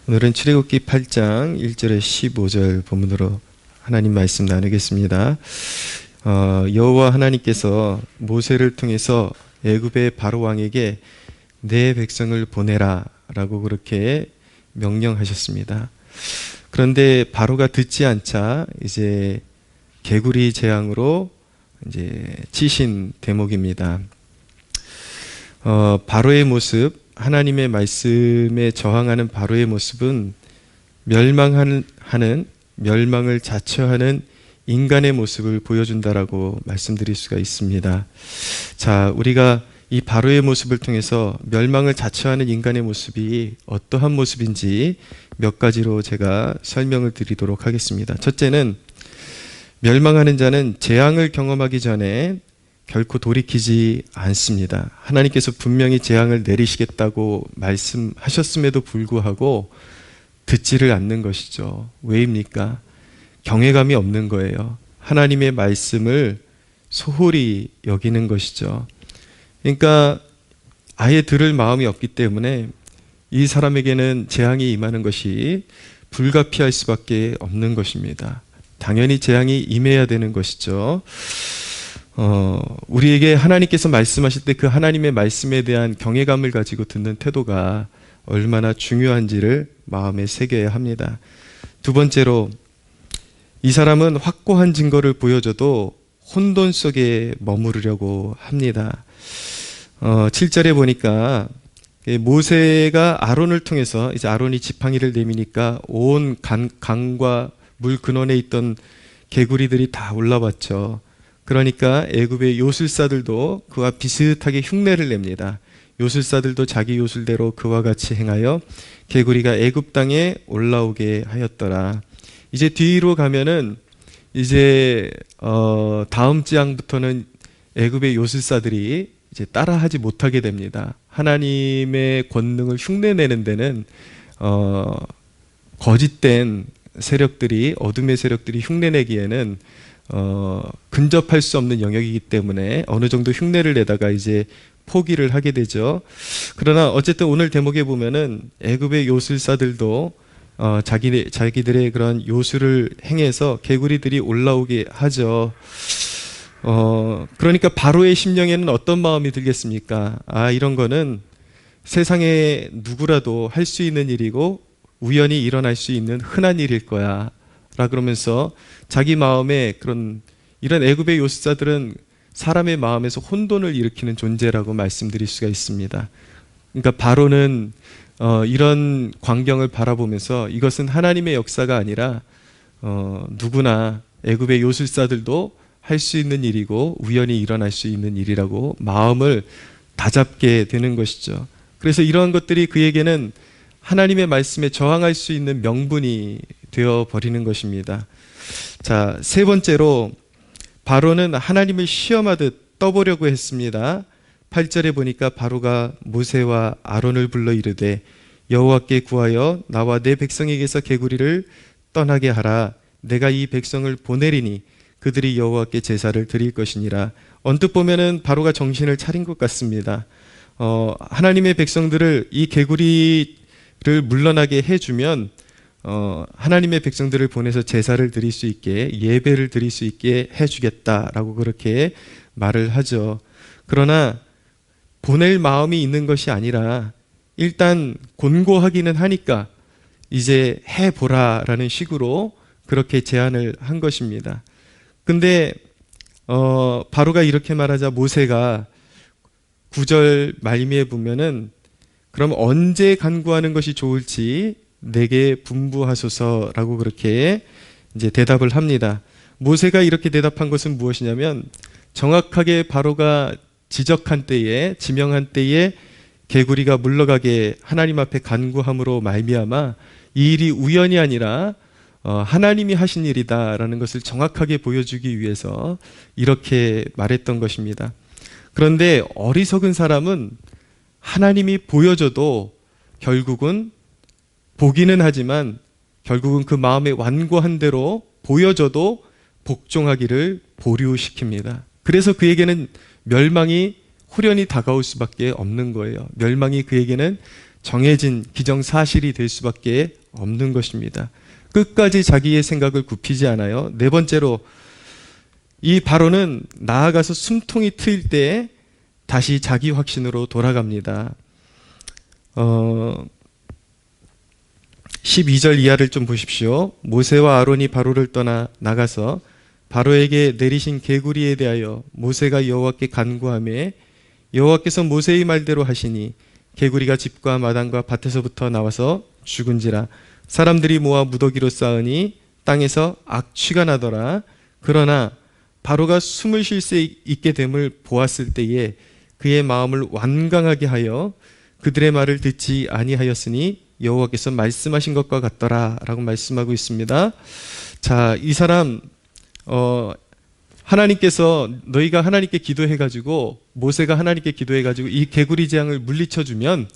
오늘은 출애굽기 8장 1절에 15절 본문으로 하나님 말씀 나누겠습니다. 여호와 하나님께서 모세를 통해서 애굽의 바로 왕에게 내 백성을 보내라 라고 그렇게 명령하셨습니다. 그런데 바로가 듣지 않자 이제 개구리 재앙으로 이제 치신 대목입니다. 바로의 모습, 하나님의 말씀에 저항하는 바로의 모습은 멸망을 자처하는 인간의 모습을 보여준다라고 말씀드릴 수가 있습니다. 자, 우리가 이 바로의 모습을 통해서 멸망을 자처하는 인간의 모습이 어떠한 모습인지 몇 가지로 제가 설명을 드리도록 하겠습니다. 첫째는 멸망하는 자는 재앙을 경험하기 전에 결코 돌이키지 않습니다. 하나님께서 분명히 재앙을 내리시겠다고 말씀하셨음에도 불구하고 듣지를 않는 것이죠. 왜입니까? 경외감이 없는 거예요. 하나님의 말씀을 소홀히 여기는 것이죠. 그러니까 아예 들을 마음이 없기 때문에 이 사람에게는 재앙이 임하는 것이 불가피할 수밖에 없는 것입니다. 당연히 재앙이 임해야 되는 것이죠. 우리에게 하나님께서 말씀하실 때 그 하나님의 말씀에 대한 경외감을 가지고 듣는 태도가 얼마나 중요한지를 마음에 새겨야 합니다. 두 번째로, 이 사람은 확고한 증거를 보여줘도 혼돈 속에 머무르려고 합니다. 7절에 보니까 모세가 아론을 통해서 이제 아론이 지팡이를 내미니까 온 강과 물 근원에 있던 개구리들이 다 올라왔죠. 그러니까 애굽의 요술사들도 그와 비슷하게 흉내를 냅니다. 요술사들도 자기 요술대로 그와 같이 행하여 개구리가 애굽 땅에 올라오게 하였더라. 이제 뒤로 가면은 이제 다음 장부터는 애굽의 요술사들이 이제 따라하지 못하게 됩니다. 하나님의 권능을 흉내내는 데는 거짓된 세력들이, 어둠의 세력들이 흉내내기에는 근접할 수 없는 영역이기 때문에 어느 정도 흉내를 내다가 이제 포기를 하게 되죠. 그러나 어쨌든 오늘 대목에 보면은 애굽의 요술사들도 자기들의 그런 요술을 행해서 개구리들이 올라오게 하죠. 그러니까 바로의 심령에는 어떤 마음이 들겠습니까? 이런 거는 세상에 누구라도 할 수 있는 일이고 우연히 일어날 수 있는 흔한 일일 거야 라 그러면서 자기 마음에 이런 애굽의 요술사들은 사람의 마음에서 혼돈을 일으키는 존재라고 말씀드릴 수가 있습니다. 그러니까 바로는 이런 광경을 바라보면서 이것은 하나님의 역사가 아니라 누구나 애굽의 요술사들도 할 수 있는 일이고 우연히 일어날 수 있는 일이라고 마음을 다잡게 되는 것이죠. 그래서 이러한 것들이 그에게는 하나님의 말씀에 저항할 수 있는 명분이 되어버리는 것입니다. 자, 세 번째로 바로는 하나님을 시험하듯 떠보려고 했습니다. 8절에 보니까 바로가 모세와 아론을 불러 이르되 여호와께 구하여 나와 내 백성에게서 개구리를 떠나게 하라. 내가 이 백성을 보내리니 그들이 여호와께 제사를 드릴 것이니라. 언뜻 보면은 바로가 정신을 차린 것 같습니다. 하나님의 백성들을, 이 개구리를 물러나게 해주면 하나님의 백성들을 보내서 제사를 드릴 수 있게, 예배를 드릴 수 있게 해주겠다라고 그렇게 말을 하죠. 그러나 보낼 마음이 있는 것이 아니라 일단 곤고하기는 하니까 이제 해보라라는 식으로 그렇게 제안을 한 것입니다. 근데 바로가 이렇게 말하자 모세가 9절 말미에 보면은 그럼 언제 간구하는 것이 좋을지 내게 분부하소서라고 그렇게 이제 대답을 합니다. 모세가 이렇게 대답한 것은 무엇이냐면 정확하게 바로가 지적한 때에, 지명한 때에 개구리가 물러가게 하나님 앞에 간구함으로 말미암아 이 일이 우연이 아니라 하나님이 하신 일이다라는 것을 정확하게 보여주기 위해서 이렇게 말했던 것입니다. 그런데 어리석은 사람은 하나님이 보여줘도 결국은 보기는 하지만 결국은 그 마음의 완고한 대로 보여줘도 복종하기를 보류시킵니다. 그래서 그에게는 멸망이 후련히 다가올 수밖에 없는 거예요. 멸망이 그에게는 정해진 기정사실이 될 수밖에 없는 것입니다. 끝까지 자기의 생각을 굽히지 않아요. 네 번째로, 이 바로는 나아가서 숨통이 트일 때 다시 자기 확신으로 돌아갑니다. 12절 이하를 좀 보십시오. 모세와 아론이 바로를 떠나 나가서 바로에게 내리신 개구리에 대하여 모세가 여호와께 간구하매 여호와께서 모세의 말대로 하시니 개구리가 집과 마당과 밭에서부터 나와서 죽은지라. 사람들이 모아 무더기로 쌓으니 땅에서 악취가 나더라. 그러나 바로가 숨을 쉴 수 있게 됨을 보았을 때에 그의 마음을 완강하게 하여 그들의 말을 듣지 아니하였으니 여호와께서 말씀하신 것과 같더라 라고 말씀하고 있습니다. 자, 이 사람 하나님께서 너희가 하나님께 기도해가지고 모세가 하나님께 기도해가지고 이 개구리 재앙을 물리쳐주면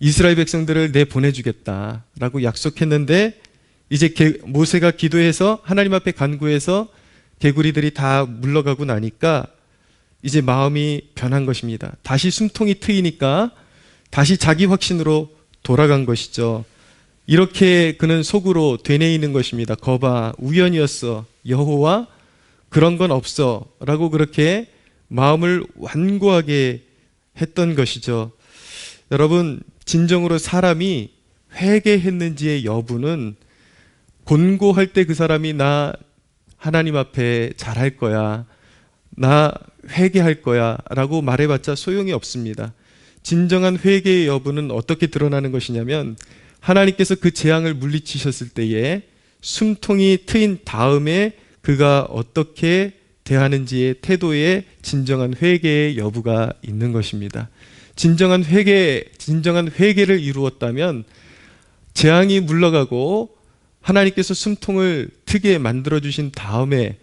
이스라엘 백성들을 내보내주겠다라고 약속했는데 이제 모세가 기도해서 하나님 앞에 간구해서 개구리들이 다 물러가고 나니까 이제 마음이 변한 것입니다. 다시 숨통이 트이니까 다시 자기 확신으로 돌아간 것이죠. 이렇게 그는 속으로 되뇌이는 것입니다. 거봐, 우연이었어. 여호와 그런 건 없어 라고 그렇게 마음을 완고하게 했던 것이죠. 여러분, 진정으로 사람이 회개했는지의 여부는 곤고할 때 그 사람이 나 하나님 앞에 잘할 거야, 나 회개할 거야 라고 말해봤자 소용이 없습니다. 진정한 회개의 여부는 어떻게 드러나는 것이냐면 하나님께서 그 재앙을 물리치셨을 때에 숨통이 트인 다음에 그가 어떻게 대하는지의 태도에 진정한 회개의 여부가 있는 것입니다. 진정한 회개를 이루었다면 재앙이 물러가고 하나님께서 숨통을 트게 만들어주신 다음에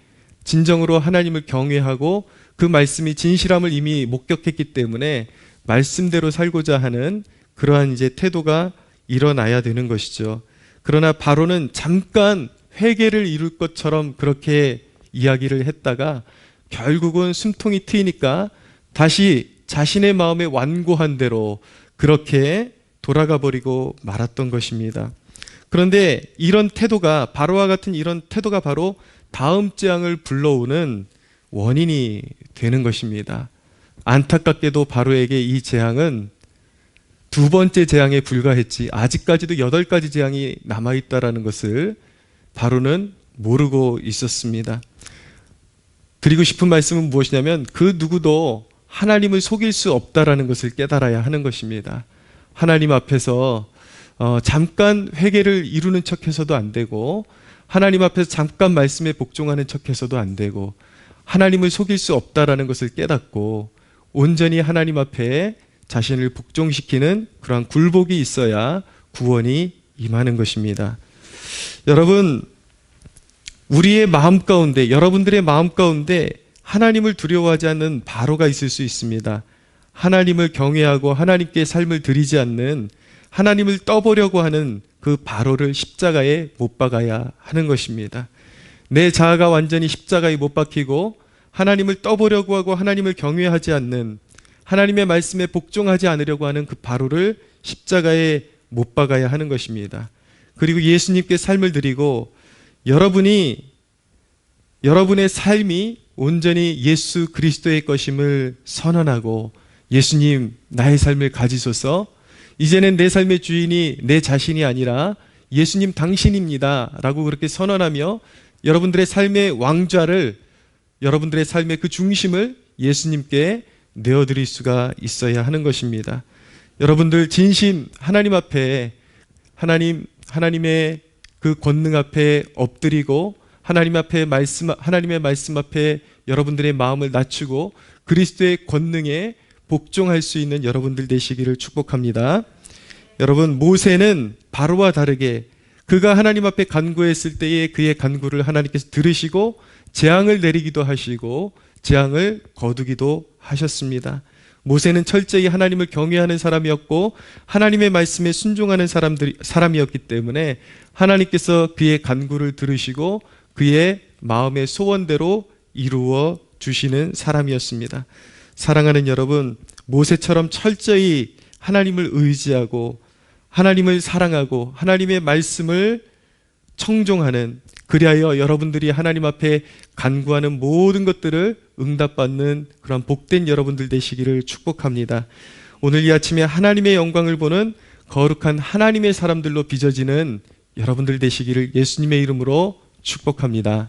진정으로 하나님을 경외하고 그 말씀이 진실함을 이미 목격했기 때문에 말씀대로 살고자 하는 그러한 이제 태도가 일어나야 되는 것이죠. 그러나 바로는 잠깐 회개를 이룰 것처럼 그렇게 이야기를 했다가 결국은 숨통이 트이니까 다시 자신의 마음에 완고한 대로 그렇게 돌아가 버리고 말았던 것입니다. 그런데 이런 태도가, 바로와 같은 이런 태도가 바로 다음 재앙을 불러오는 원인이 되는 것입니다. 안타깝게도 바로에게 이 재앙은 두 번째 재앙에 불과했지 아직까지도 8가지 재앙이 남아있다는 것을 바로는 모르고 있었습니다. 드리고 싶은 말씀은 무엇이냐면 그 누구도 하나님을 속일 수 없다라는 것을 깨달아야 하는 것입니다. 하나님 앞에서 잠깐 회개를 이루는 척해서도 안 되고 하나님 앞에서 잠깐 말씀에 복종하는 척해서도 안 되고 하나님을 속일 수 없다라는 것을 깨닫고 온전히 하나님 앞에 자신을 복종시키는 그러한 굴복이 있어야 구원이 임하는 것입니다. 여러분, 우리의 마음 가운데, 여러분들의 마음 가운데 하나님을 두려워하지 않는 바로가 있을 수 있습니다. 하나님을 경외하고 하나님께 삶을 드리지 않는, 하나님을 떠보려고 하는 그 바로를 십자가에 못 박아야 하는 것입니다. 내 자아가 완전히 십자가에 못 박히고 하나님을 떠보려고 하고 하나님을 경외하지 않는, 하나님의 말씀에 복종하지 않으려고 하는 그 바로를 십자가에 못 박아야 하는 것입니다. 그리고 예수님께 삶을 드리고 여러분의 삶이 온전히 예수 그리스도의 것임을 선언하고 예수님 나의 삶을 가지소서, 이제는 내 삶의 주인이 내 자신이 아니라 예수님 당신입니다 라고 그렇게 선언하며 여러분들의 삶의 왕좌를, 여러분들의 삶의 그 중심을 예수님께 내어드릴 수가 있어야 하는 것입니다. 여러분들 진심 하나님 앞에, 하나님의 그 권능 앞에 엎드리고 하나님의 말씀 앞에 여러분들의 마음을 낮추고 그리스도의 권능에 복종할 수 있는 여러분들 되시기를 축복합니다. 여러분, 모세는 바로와 다르게 그가 하나님 앞에 간구했을 때에 그의 간구를 하나님께서 들으시고 재앙을 내리기도 하시고 재앙을 거두기도 하셨습니다. 모세는 철저히 하나님을 경외하는 사람이었고 하나님의 말씀에 순종하는 사람이었기 때문에 하나님께서 그의 간구를 들으시고 그의 마음의 소원대로 이루어 주시는 사람이었습니다. 사랑하는 여러분, 모세처럼 철저히 하나님을 의지하고 하나님을 사랑하고 하나님의 말씀을 청종하는, 그리하여 여러분들이 하나님 앞에 간구하는 모든 것들을 응답받는 그런 복된 여러분들 되시기를 축복합니다. 오늘 이 아침에 하나님의 영광을 보는 거룩한 하나님의 사람들로 빚어지는 여러분들 되시기를 예수님의 이름으로 축복합니다.